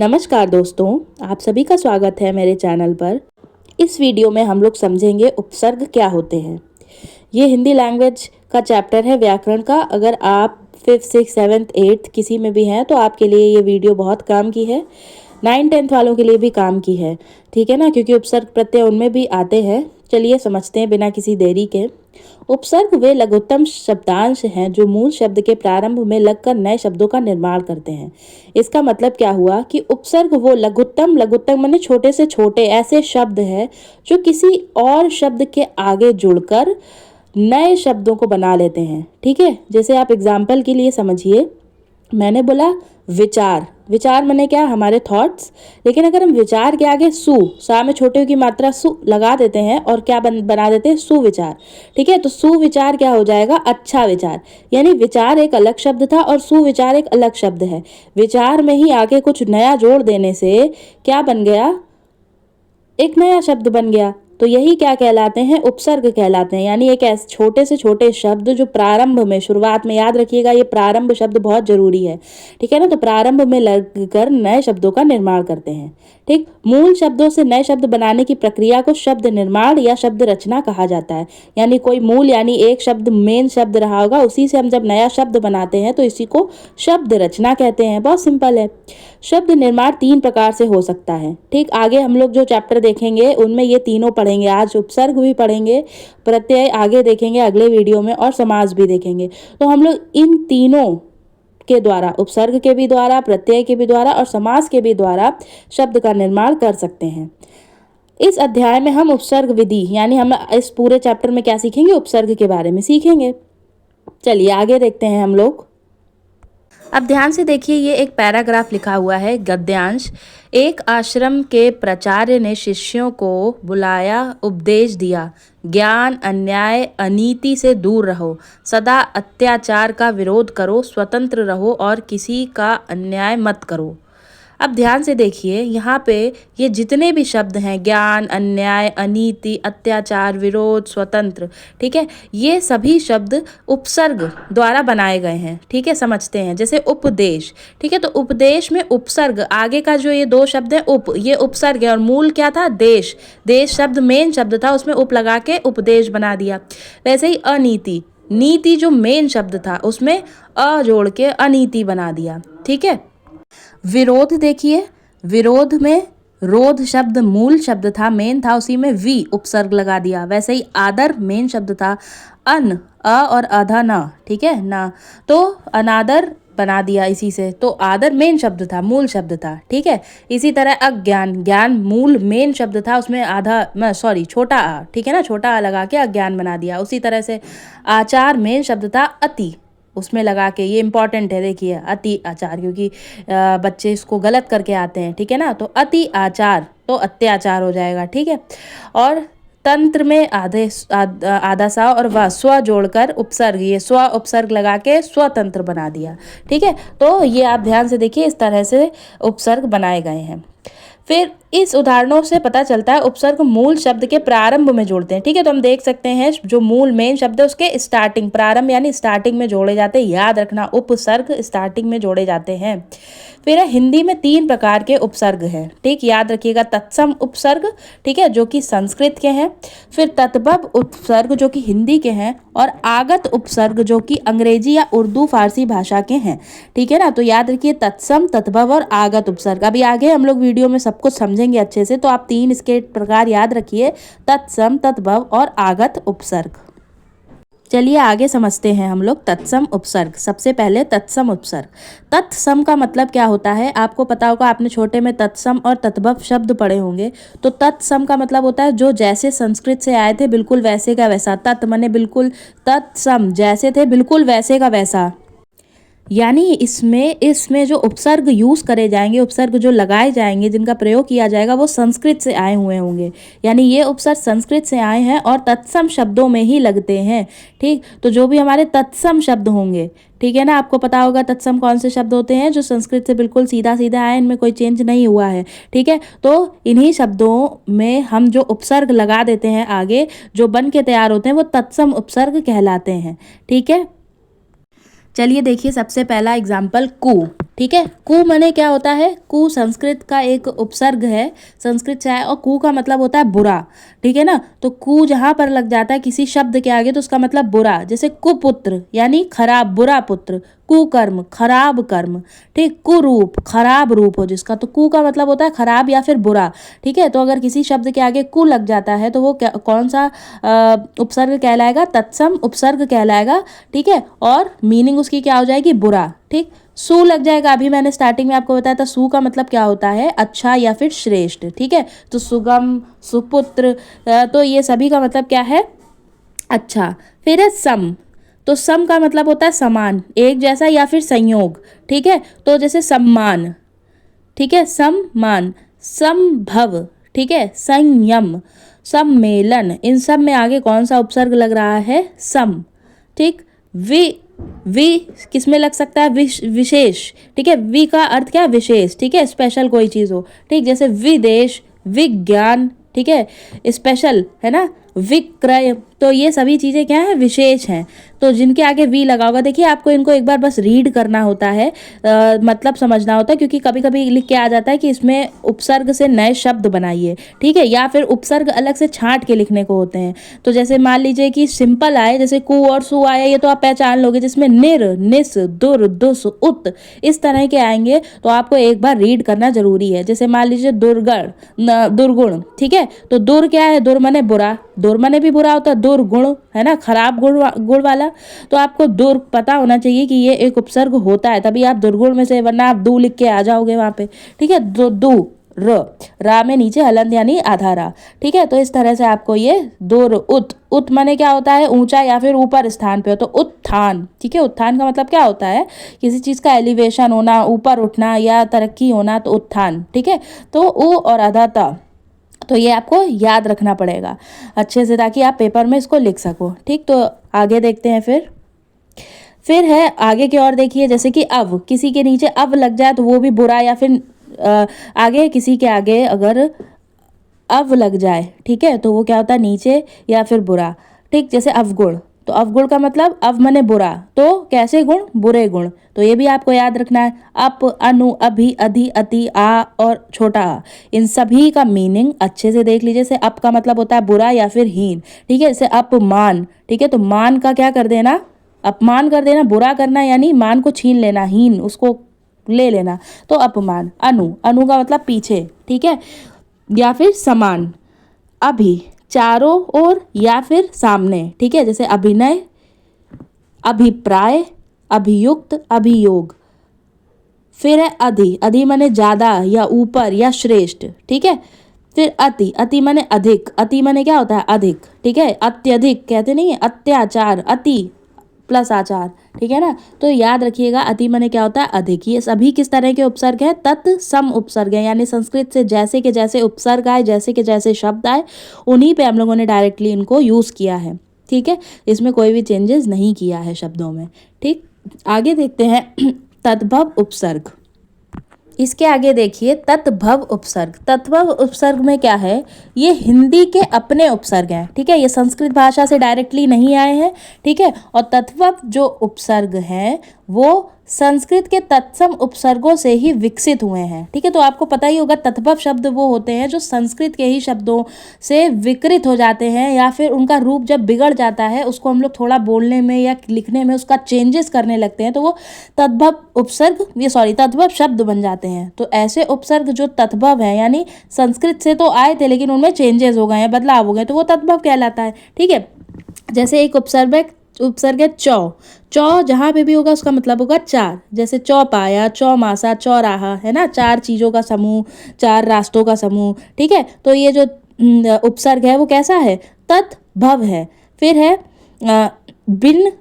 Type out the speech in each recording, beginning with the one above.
नमस्कार दोस्तों, आप सभी का स्वागत है मेरे चैनल पर। इस वीडियो में हम लोग समझेंगे उपसर्ग क्या होते हैं। ये हिंदी लैंग्वेज का चैप्टर है व्याकरण का। अगर आप 5th, 6th, 7th, 8th किसी में भी हैं तो आपके लिए ये वीडियो बहुत काम की है। 9th, 10th वालों के लिए भी काम की है, ठीक है ना, क्योंकि उपसर्ग प्रत्यय उनमें भी आते हैं। चलिए समझते हैं बिना किसी देरी के। उपसर्ग वे लघुत्तम शब्दांश हैं जो मूल शब्द के प्रारंभ में लगकर नए शब्दों का निर्माण करते हैं। इसका मतलब क्या हुआ कि उपसर्ग वो लघुत्तम माने छोटे से छोटे ऐसे शब्द है जो किसी और शब्द के आगे जुड़कर नए शब्दों को बना लेते हैं। ठीक है, जैसे आप एग्जाम्पल के लिए समझिए, मैंने बोला विचार। विचार माने क्या? हमारे थॉट्स। लेकिन अगर हम विचार के आगे सा में छोटे की मात्रा सु लगा देते हैं और क्या बना देते हैं? सुविचार। ठीक है, तो सुविचार क्या हो जाएगा? अच्छा विचार। यानी विचार एक अलग शब्द था और सुविचार एक अलग शब्द है। विचार में ही आगे कुछ नया जोड़ देने से क्या बन गया? एक नया शब्द बन गया। तो यही क्या कहलाते हैं? उपसर्ग कहलाते हैं। यानी एक ऐसे छोटे से छोटे शब्द जो प्रारंभ में, शुरुआत में, याद रखिएगा ये प्रारंभ शब्द बहुत जरूरी है, ठीक है ना। तो प्रारंभ में लगकर नए शब्दों का निर्माण करते हैं। ठीक, मूल शब्दों से नए शब्द बनाने की प्रक्रिया को शब्द निर्माण या शब्द रचना कहा जाता है। यानी कोई मूल यानी एक शब्द मेन शब्द रहा होगा, उसी से हम जब नया शब्द बनाते हैं तो इसी को शब्द रचना कहते हैं। बहुत सिंपल है। शब्द निर्माण 3 प्रकार से हो सकता है। ठीक, आगे हम लोग जो चैप्टर देखेंगे उनमें ये तीनों पढ़ेंगे। आज उपसर्ग भी पढ़ेंगे, प्रत्यय आगे देखेंगे अगले वीडियो में, और समास भी देखेंगे। तो हम लोग इन तीनों के द्वारा, उपसर्ग के भी द्वारा, प्रत्यय के भी द्वारा और समास के भी द्वारा शब्द का निर्माण कर सकते हैं। इस अध्याय में हम उपसर्ग विधि यानी हम इस पूरे चैप्टर में क्या सीखेंगे? उपसर्ग के बारे में सीखेंगे। चलिए आगे देखते हैं हम लोग। अब ध्यान से देखिए, ये एक पैराग्राफ लिखा हुआ है, गद्यांश। एक आश्रम के प्राचार्य ने शिष्यों को बुलाया, उपदेश दिया, ज्ञान, अन्याय, अनीति से दूर रहो, सदा अत्याचार का विरोध करो, स्वतंत्र रहो और किसी का अन्याय मत करो। अब ध्यान से देखिए, यहाँ पे ये जितने भी शब्द हैं, ज्ञान, अन्याय, अनीति, अत्याचार, विरोध, स्वतंत्र, ठीक है, ये सभी शब्द उपसर्ग द्वारा बनाए गए हैं। ठीक है, समझते हैं। जैसे उपदेश, ठीक है, तो उपदेश में उपसर्ग, आगे का जो ये 2 शब्द है ये उपसर्ग है, और मूल क्या था? देश। देश शब्द मेन शब्द था, उसमें उप लगा के उपदेश बना दिया। वैसे ही अनीति, नीति जो मेन शब्द था उसमें अ जोड़ के अनीति बना दिया। ठीक है। विरोध देखिए, विरोध में रोध शब्द मूल शब्द था, मेन था, उसी में वी उपसर्ग लगा दिया। वैसे ही आदर मेन शब्द था, अन अ और अधा न, ठीक है ना, तो अनादर बना दिया इसी से। तो आदर मेन शब्द था, मूल शब्द था। ठीक है, इसी तरह अज्ञान, ज्ञान मूल मेन शब्द था, उसमें छोटा आ, ठीक है ना, छोटा आ लगा के अज्ञान बना दिया। उसी तरह से आचार मेन शब्द था, अति उसमें लगा के, ये इंपॉर्टेंट है देखिए, अति आचार, क्योंकि बच्चे इसको गलत करके आते हैं। ठीक है ना, तो अति आचार तो अत्याचार हो जाएगा। ठीक है, और तंत्र में आधा सा और व स्व जोड़कर उपसर्ग, ये स्व उपसर्ग लगा के स्वतंत्र बना दिया। ठीक है, तो ये आप ध्यान से देखिए, इस तरह से उपसर्ग बनाए गए हैं। फिर इस उदाहरणों से पता चलता है उपसर्ग मूल शब्द के प्रारंभ में जोड़ते हैं। ठीक है, तो हम देख सकते हैं जो मूल मेन शब्द है उसके स्टार्टिंग, प्रारंभ यानी स्टार्टिंग में जोड़े जाते हैं। याद रखना, उपसर्ग स्टार्टिंग में जोड़े जाते हैं। फिर हिंदी में 3 प्रकार के उपसर्ग हैं। ठीक, याद रखिएगा, तत्सम उपसर्ग, ठीक है, जो कि संस्कृत के हैं। फिर तद्भव उपसर्ग जो कि हिंदी के हैं, और आगत उपसर्ग जो कि अंग्रेजी या उर्दू फारसी भाषा के हैं। ठीक है ना, तो याद रखिए तत्सम, तद्भव और आगत उपसर्ग। अभी आगे हम लोग वीडियो में सब कुछ समझेंगे अच्छे से, तो आप 3 इसके प्रकार याद रखिए, तत्सम, तद्भव और आगत उपसर्ग। चलिए आगे समझते हैं हम लोग तत्सम उपसर्ग। सबसे पहले तत्सम उपसर्ग। तत्सम का मतलब क्या होता है? आपको पता होगा, आपने छोटे में तत्सम और तद्भव शब्द पढ़े होंगे। तो तत्सम का मतलब होता है जो जैसे संस्कृत से आए थे बिल्कुल वैसे का वैसा। तत् माने बिल्कुल, तत्सम जैसे थे बिल्कुल वैसे का वैसा। यानी इसमें जो उपसर्ग यूज करे जाएंगे, उपसर्ग जो लगाए जाएंगे, जिनका प्रयोग किया जाएगा, वो संस्कृत से आए हुए होंगे। यानी ये उपसर्ग संस्कृत से आए हैं और तत्सम शब्दों में ही लगते हैं। ठीक, तो जो भी हमारे तत्सम शब्द होंगे, ठीक है ना, आपको पता होगा तत्सम कौन से शब्द होते हैं, जो संस्कृत से बिल्कुल सीधा सीधा आए, इनमें कोई चेंज नहीं हुआ है। ठीक है, तो इन्हीं शब्दों में हम जो उपसर्ग लगा देते हैं आगे, जो बन के तैयार होते हैं, वो तत्सम उपसर्ग कहलाते हैं। ठीक है, चलिए देखिए सबसे पहला एग्जाम्पल कु। ठीक है, कु माने क्या होता है? कु संस्कृत का एक उपसर्ग है, संस्कृत से आया, और कु का मतलब होता है बुरा। ठीक है ना, तो कु जहां पर लग जाता है किसी शब्द के आगे तो उसका मतलब बुरा। जैसे कुपुत्र यानी खराब, बुरा पुत्र। कुकर्म खराब कर्म। ठीक, कुरूप खराब रूप हो जिसका, तो कु का मतलब होता है खराब या फिर बुरा। ठीक है, तो अगर किसी शब्द के आगे कु लग जाता है तो वो कौन सा उपसर्ग कहलाएगा? तत्सम उपसर्ग कहलाएगा। ठीक है, और मीनिंग उसकी क्या हो जाएगी? बुरा। ठीक, सु लग जाएगा। अभी मैंने स्टार्टिंग में आपको बताया था सु का मतलब क्या होता है? अच्छा या फिर श्रेष्ठ। ठीक है, तो सुगम, सुपुत्र, तो ये सभी का मतलब क्या है? अच्छा। फिर है सम, तो सम का मतलब होता है समान, एक जैसा या फिर संयोग। ठीक है, तो जैसे सम्मान। ठीक है, सम्मान, संभव। ठीक है, संयम, सम्मेलन, इन सब में आगे कौन सा उपसर्ग लग रहा है? सम। ठीक, वि वि किस में लग सकता है? विशेष। ठीक है, वि का अर्थ क्या है? विशेष। ठीक है, स्पेशल कोई चीज़ हो। ठीक, जैसे विदेश, विज्ञान। ठीक है, स्पेशल है ना, विक्रय, तो ये सभी चीज़ें क्या हैं? विशेष हैं। तो जिनके आगे वी लगा होगा, देखिए आपको इनको एक बार बस रीड करना होता है, मतलब समझना होता है, क्योंकि कभी कभी लिख के आ जाता है कि इसमें उपसर्ग से नए शब्द बनाइए। ठीक है, या फिर उपसर्ग अलग से छांट के लिखने को होते हैं। तो जैसे मान लीजिए कि सिंपल आए, जैसे कु और सु आए, ये तो आप पहचान लोगे, जिसमें निर, निस, दुर, दुस, उत, इस तरह के आएंगे, तो आपको एक बार रीड करना जरूरी है। जैसे मान लीजिए दुर्गण, दुर्गुण। ठीक है, तो दुर क्या है? दुर माने बुरा, दुर माने भी बुरा होता है, दुर्गुण है ना, खराब गुण वाला। तो आपको दुर पता होना चाहिए कि ये एक उपसर्ग होता है, तभी आप दुर्गुण में से, वरना आप दू लिख के आ जाओगे वहां पे। ठीक है, दू र, रा में नीचे हलंत यानी आधा रा। ठीक है, तो इस तरह से आपको ये दुर, उत, उत माने क्या होता है? ऊंचा या फिर ऊपर स्थान पे हो, तो उत्थान। ठीक है, उत्थान का मतलब क्या होता है? किसी चीज का एलिवेशन होना, ऊपर उठना या तरक्की होना, तो उत्थान। ठीक है, तो उ और आधा ता, तो ये आपको याद रखना पड़ेगा अच्छे से, ताकि आप पेपर में इसको लिख सको। ठीक, तो आगे देखते हैं। फिर है आगे की ओर देखिए, जैसे कि अव, किसी के नीचे अव लग जाए तो वो भी बुरा, या फिर आगे किसी के आगे अगर अव लग जाए, ठीक है, तो वो क्या होता है? नीचे या फिर बुरा। ठीक, जैसे अवगुण, तो अवगुण का मतलब अव मने बुरा, तो कैसे गुण? बुरे गुण। तो ये भी आपको याद रखना है। अप, अनु, अभि, अधि, अति, आ और छोटा आ, इन सभी का मीनिंग अच्छे से देख लीजिए। जैसे अप का मतलब होता है बुरा या फिर हीन। ठीक है, जैसे अपमान। ठीक है, तो मान का क्या कर देना? अपमान कर देना, बुरा करना, यानी मान को छीन लेना, हीन उसको ले लेना, तो अपमान। अनु, अनु का मतलब पीछे। ठीक है, या फिर समान। अभि, चारों ओर या फिर सामने। ठीक है, जैसे अभिनय, अभिप्राय, अभियुक्त, अभियोग। फिर है अधि, अधि माने ज्यादा या ऊपर या श्रेष्ठ। ठीक है, फिर अति, अति माने अधिक, अति माने क्या होता है? अधिक। ठीक है, अत्यधिक कहते नहीं है, अत्याचार, अति प्लस आचार। ठीक है ना, तो याद रखिएगा अति माने क्या होता है? अधिक। ये सभी किस तरह के उपसर्ग हैं? तत्सम उपसर्ग है, यानी संस्कृत से जैसे के जैसे उपसर्ग आए, जैसे के जैसे शब्द आए, उन्हीं पे हम लोगों ने डायरेक्टली इनको यूज किया है। ठीक है, इसमें कोई भी चेंजेस नहीं किया है शब्दों में। ठीक, आगे देखते हैं तद्भव उपसर्ग। इसके आगे देखिए तत्भव उपसर्ग। तत्भव उपसर्ग में क्या है? ये हिंदी के अपने उपसर्ग हैं। ठीक है, ये संस्कृत भाषा से डायरेक्टली नहीं आए हैं। ठीक है, और तत्भव जो उपसर्ग हैं वो संस्कृत के तत्सम उपसर्गों से ही विकसित हुए हैं। ठीक है, तो आपको पता ही होगा तत्भव शब्द वो होते हैं जो संस्कृत के ही शब्दों से विकृत हो जाते हैं, या फिर उनका रूप जब बिगड़ जाता है, उसको हम लोग थोड़ा बोलने में या लिखने में उसका चेंजेस करने लगते हैं, तो वो तद्भव उपसर्ग, तद्भव शब्द बन जाते हैं। तो ऐसे उपसर्ग जो तद्भव है, यानी संस्कृत से तो आए थे लेकिन उनमें चेंजेस हो गए हैं, बदलाव हो गए, तो वो तद्भव कहलाता है। ठीक है, जैसे एक उपसर्ग है चौ। चौ जहाँ पे भी होगा उसका मतलब होगा चार। जैसे चौपाया, चौमासा, चौराहा, है ना, चार चीज़ों का समूह, चार रास्तों का समूह। ठीक है, तो ये जो उपसर्ग है वो कैसा है? तद्भव है। फिर है बिन।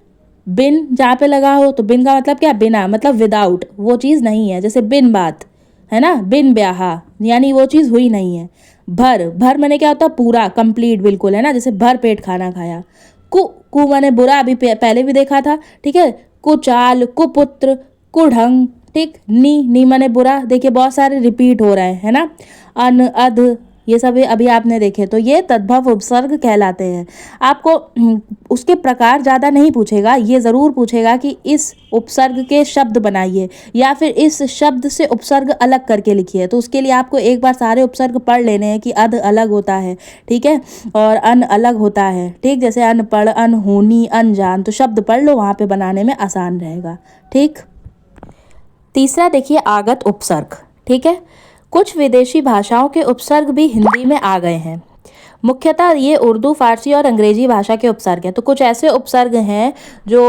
बिन जहाँ पे लगा हो तो बिन का मतलब क्या? बिना, मतलब विदाउट, वो चीज़ नहीं है। जैसे बिन बात, है ना, बिन ब्याहा, यानी वो चीज़ हुई नहीं है। भर, भर मैंने क्या होता? पूरा, कंप्लीट, बिल्कुल, है ना, जैसे भर पेट खाना खाया। कु माने बुरा, अभी पहले भी देखा था। ठीक है, कुचाल, कुपुत्र, कुढंग। ठीक, नी माने बुरा, देखिए बहुत सारे रिपीट हो रहे हैं, है ना। अन, अध, ये सभी अभी आपने देखे, तो ये तद्भव उपसर्ग कहलाते हैं। आपको उसके प्रकार ज़्यादा नहीं पूछेगा, ये ज़रूर पूछेगा कि इस उपसर्ग के शब्द बनाइए या फिर इस शब्द से उपसर्ग अलग करके लिखिए। तो उसके लिए आपको एक बार सारे उपसर्ग पढ़ लेने हैं कि अध अलग होता है, ठीक है, और अन अलग होता है, ठीक, जैसे अनपढ़, अनहोनी, अनजान, तो शब्द पढ़ लो, वहाँ पे बनाने में आसान रहेगा, ठीक। तीसरा देखिए आगत उपसर्ग, ठीक है। कुछ विदेशी भाषाओं के उपसर्ग भी हिंदी में आ गए हैं। मुख्यतः ये उर्दू, फारसी और अंग्रेजी भाषा के उपसर्ग हैं। तो कुछ ऐसे उपसर्ग हैं जो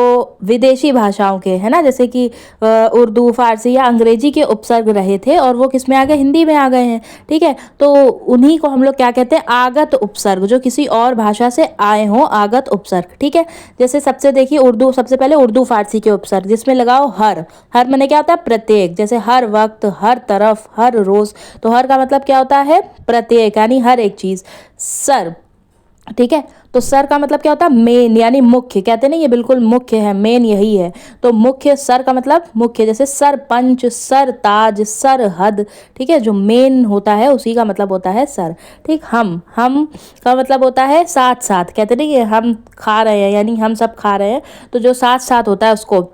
विदेशी भाषाओं के, है ना, जैसे कि उर्दू, फारसी या अंग्रेजी के उपसर्ग रहे थे और वो किस में आ गए, हिंदी में आ गए हैं, ठीक है। तो उन्हीं को हम लोग क्या कहते हैं, आगत उपसर्ग, जो किसी और भाषा से आए हों, आगत उपसर्ग, ठीक है। जैसे सबसे देखिए उर्दू, सबसे पहले उर्दू फारसी के उपसर्ग, जिसमें लगाओ हर। हर माने क्या होता है, प्रत्येक, जैसे हर वक्त, हर तरफ, हर रोज। तो हर का मतलब क्या होता है, प्रत्येक, यानी हर एक चीज। सर, ठीक है, तो सर का मतलब क्या होता है, मेन, यानी मुख्य, कहते नहीं ये बिल्कुल मुख्य है, मेन यही है। तो मुख्य, सर का मतलब मुख्य, जैसे सरपंच, सरताज, सरहद, ठीक है, जो मेन होता है उसी का मतलब होता है सर, ठीक। हम का मतलब होता है साथ साथ, कहते नहीं ये हम खा रहे हैं, यानी हम सब खा रहे हैं, तो जो साथ साथ होता है उसको,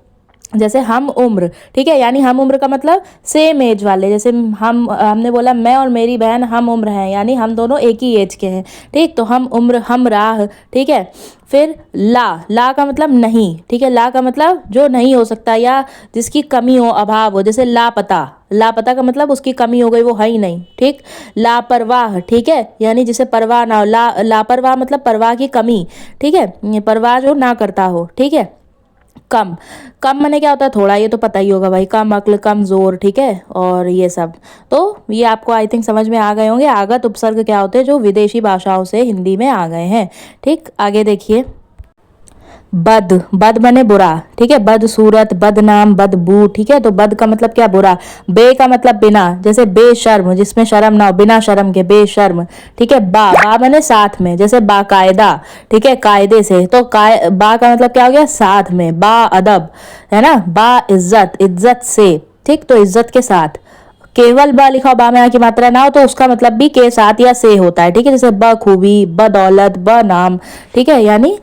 जैसे हम उम्र, ठीक है, यानी हम उम्र का मतलब सेम एज वाले, जैसे हमने बोला मैं और मेरी बहन हम उम्र हैं, यानी हम दोनों एक ही एज के हैं, ठीक। तो हम उम्र, हम राह, ठीक है। फिर ला का मतलब नहीं, ठीक है, ला का मतलब जो नहीं हो सकता या जिसकी कमी हो, अभाव हो, जैसे लापता का मतलब उसकी कमी हो गई, वो है ही नहीं, ठीक। लापरवाह, ठीक है, यानी जिसे परवाह ना हो, लापरवाह मतलब परवाह की कमी, ठीक है, परवाह जो ना करता हो, ठीक है। कम, कम माने क्या होता है, थोड़ा, ये तो पता ही होगा भाई, कम अक्ल, कम जोर, ठीक है, और ये सब। तो ये आपको आई थिंक समझ में आ गए होंगे आगत उपसर्ग क्या होते हैं, जो विदेशी भाषाओं से हिंदी में आ गए हैं, ठीक। आगे देखिए, बद माने बुरा, ठीक है, बदसूरत, बदनाम, बदबू, ठीक है। तो बद का मतलब क्या, बुरा। बे का मतलब बिना, जैसे बेशर्म, जिसमें शर्म ना हो, बिना शर्म के, बेशर्म, ठीक है। बा माने साथ में, जैसे बाकायदा, ठीक है, कायदे से। तो बा का मतलब क्या हो गया, साथ में। बा अदब, है ना। बा इज्जत, इज्जत से, ठीक, तो इज्जत के साथ। केवल ब लिखा हो, बा में आ की मात्रा ना हो, तो उसका मतलब भी के साथ या से होता है, ठीक है, जैसे बखूबी, बदौलत, ब नाम, ठीक है, यानी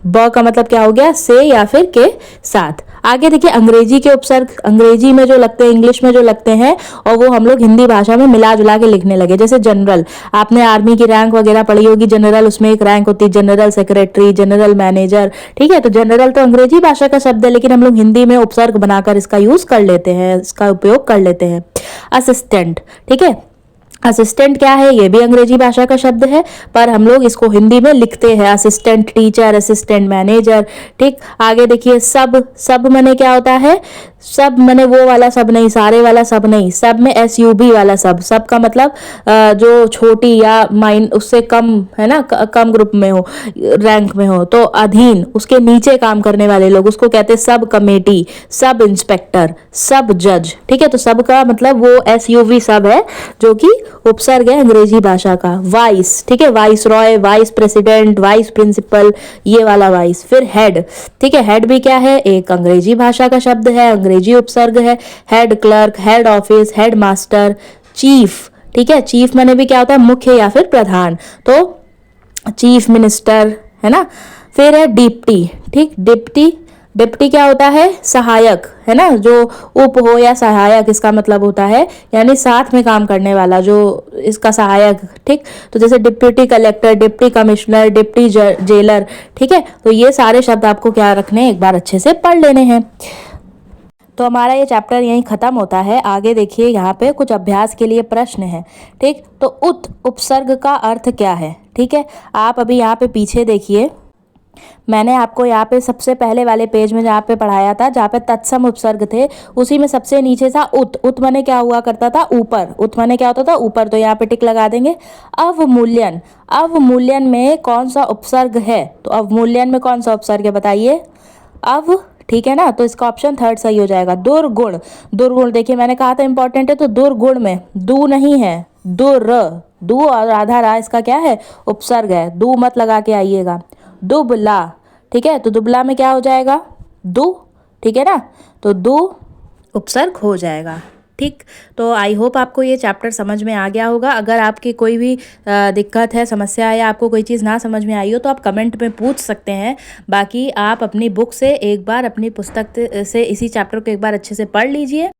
ब का मतलब क्या हो गया, से या फिर के साथ। आगे देखिए अंग्रेजी के उपसर्ग, अंग्रेजी में जो लगते हैं, इंग्लिश में जो लगते हैं, और वो हम लोग हिंदी भाषा में मिला जुला के लिखने लगे। जैसे जनरल, आपने आर्मी की रैंक वगैरह पढ़ी होगी, जनरल, उसमें एक रैंक होती है जनरल सेक्रेटरी, जनरल मैनेजर, ठीक है। तो जनरल तो अंग्रेजी भाषा का शब्द है, लेकिन हम लोग हिंदी में उपसर्ग बनाकर इसका यूज कर लेते हैं, इसका उपयोग कर लेते हैं। असिस्टेंट, ठीक है, असिस्टेंट क्या है, ये भी अंग्रेजी भाषा का शब्द है, पर हम लोग इसको हिंदी में लिखते हैं असिस्टेंट टीचर, असिस्टेंट मैनेजर, ठीक। आगे देखिए सब मने क्या होता है, सब मने वो वाला सब नहीं, सारे वाला सब नहीं, सब में SUB वाला सब का मतलब जो छोटी या माइन उससे कम, है ना, कम ग्रुप में हो, रैंक में हो, तो अधीन, उसके नीचे काम करने वाले लोग, उसको कहते हैं सब कमेटी, सब इंस्पेक्टर, सब जज, ठीक है। तो सब का मतलब वो SUV सब है, जो कि उपसर्ग है अंग्रेजी भाषा का। वाइस, ठीक है, viceroy, vice president, vice principal, ये वाला वाइस। फिर हेड, ठीक है, हेड भी क्या है, एक अंग्रेजी भाषा का शब्द है, अंग्रेजी उपसर्ग है। Head clerk, head office, head master, chief, ठीक है, चीफ माने भी क्या होता है, मुख्य या फिर प्रधान, तो चीफ मिनिस्टर, है ना। फिर है डिप्टी, ठीक, डिप्टी क्या होता है, सहायक, है ना, जो उप हो या सहायक इसका मतलब होता है, यानी साथ में काम करने वाला, जो इसका सहायक, ठीक। तो जैसे deputy collector, deputy commissioner, deputy jailer, ठीक है। तो ये सारे शब्द आपको क्या रखने हैं, एक बार अच्छे से पढ़ लेने हैं। तो हमारा ये चैप्टर यहीं खत्म होता है। आगे देखिए, यहाँ पे कुछ अभ्यास के लिए प्रश्न है, ठीक। तो उपसर्ग का अर्थ क्या है, ठीक है। आप अभी यहाँ पे पीछे देखिए, मैंने आपको यहाँ पे सबसे पहले वाले पेज में जहाँ पे पढ़ाया था, जहाँ पे तत्सम उपसर्ग थे, उसी में सबसे नीचे था उत माने क्या हुआ करता था, ऊपर। उत माने क्या होता था, ऊपर, तो यहाँ पे टिक लगा देंगे। अवमूल्यन में कौन सा उपसर्ग है, तो अवमूल्यन में कौन सा उपसर्ग है बताइए, अव, ठीक है ना। तो इसका ऑप्शन थर्ड सही हो जाएगा। दुर्गुण, दुर्गुण देखिए मैंने कहा था इंपॉर्टेंट है, तो दुर्गुण में दू नहीं है, दू और आधा रा इसका क्या है, उपसर्ग है, दू मत लगा के आइएगा। दुबला, ठीक है, तो दुबला में क्या हो जाएगा, दू, ठीक है ना, तो दू उपसर्ग हो जाएगा। ठीक, तो आई होप आपको ये चैप्टर समझ में आ गया होगा। अगर आपकी कोई भी दिक्कत है, समस्या है, या आपको कोई चीज़ ना समझ में आई हो तो आप कमेंट में पूछ सकते हैं। बाकी आप अपनी बुक से एक बार, अपनी पुस्तक से इसी चैप्टर को एक बार अच्छे से पढ़ लीजिए।